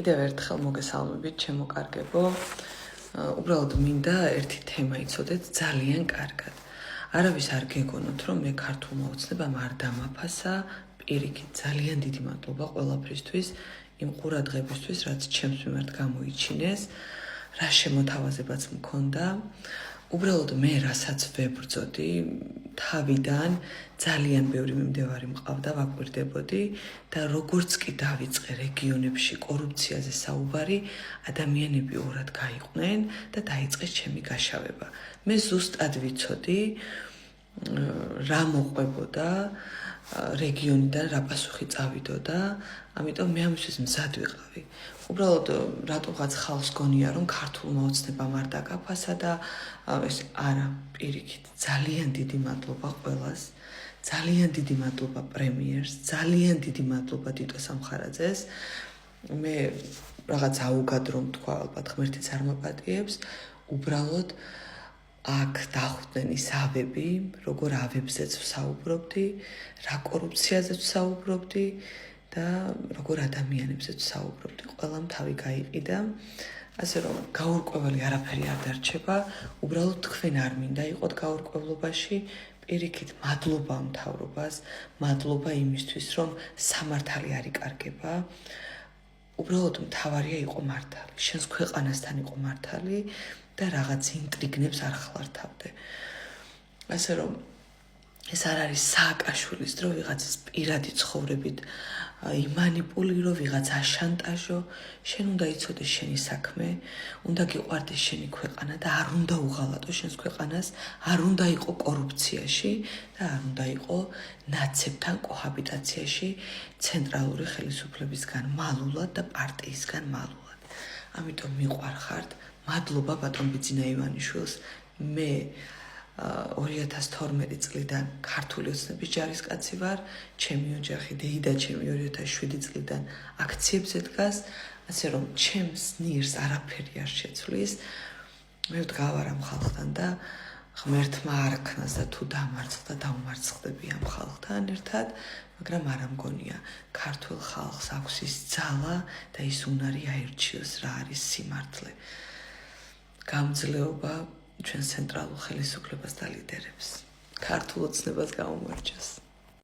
კიდევ ერთხელ მოგესალმებით, ჩემო კარგებო. უბრალოდ მინდა ერთი თემა იცოდეთ ძალიან კარგად. არავის არ გეგონოთ, რომ მე ქართულმა ოცნებამ არ დამაფასა, პირიქით ძალიან დიდი მადლობა ყველაფრისთვის, იმ ყურადღებისთვის, რაც ჩემს მიმართ გამოიჩინეს, რა შემოთავაზებაც მქონდა. უბრალოდ მე რასაც ვებრძოდი, თავიდან ძალიან ბევრი მიმდევარი მყავდა, ვაკვირდებოდი და როგორც კი დავიწყე რეგიონებში კორუფციაზე საუბარი, ადამიანები ორად გაიყვნენ და დაიწყეს ჩემი გაშავება. მე ზუსტად ვიცოდი, რა მოყვებოდა რეგიონიდან, რა პასუხი წავიდოდა, ამიტომ მე ამისთვის მზად ვიყავი. უბრალოდ რატომღაც ხალხს გონია, რომ ქართულმა ოცნებამ არ დაგაფასა და ეს არა, პირიქით, ძალიან დიდი მადლობა ყველას, ძალიან დიდი მადლობა პრემიერს, ძალიან დიდი მადლობა დიტო სამხარაძეს. მე რაღაც აუგად რომ თქვა, ალბათ ღმერთიც არ მოპატიებს, უბრალოდ აქ დახვდნენ ის ავები, როგორ ავებზეც ვსაუბრობდი, რა კორუფციაზეც ვსაუბრობდი და როგორ ადამიანებზეც ვსაუბრობდი. ყველამ თავი გაიყიდა, ასე რომ გაურკვეველი არაფერი არ დარჩება, უბრალოდ თქვენ არ მინდა იყოთ გაურკვევლობაში, პირიქით მადლობა მთავრობას, მადლობა იმისთვის, რომ სამართალი არ იკარგება. უბრალოდ მთავარია იყო მართალი, შენს ქვეყანასთან იყო მართალი და რაღაც ინტრიგნებს არ ხლართავდე. ასე რომ ეს არ არის სააკაშვილის დრო, ვიღაცის პირადი ცხოვრებით იმანიპულირო, ვიღაც აშანტაჟო, შენ უნდა იცოდეს შენი საქმე, უნდა გიყვარდეს შენი ქვეყანა და არ უნდა უღალატო შენს ქვეყანას, არ უნდა იყო კორუფციაში და არ უნდა იყო ნაცებთან კოჰაბიტაციაში ცენტრალური ხელისუფლებისგან მალულად და პარტიისგან მალულად. ამიტომ მიყვარხართ, მადლობა ბატონ ბიძინა ივანიშვილს, მე 2012 წლიდან ქართული ოცნების ჯარისკაცი ვარ, ჩემი ოჯახი დეიდა ჩემი 2007 წლიდან აქციებზე დგას, ასე რომ ჩემს ნირს არაფერი არ შეცვლის. მე ვდგავარ ამ ხალხთან და ღმერთმა არქნას და თუ დამარცხდა დაუმარცხდები ამ ხალხთან ერთად, მაგრამ არ ამგონია ქართულ ხალხს აქვს ის ძალა და ის უნარი აერჩიოს რა არის სიმართლე. გამძლეობა ჩვენს ცენტრალურ ხელისუფლებას და ლიდერებს. ქართულ ოცნებას გაუმარჯოს.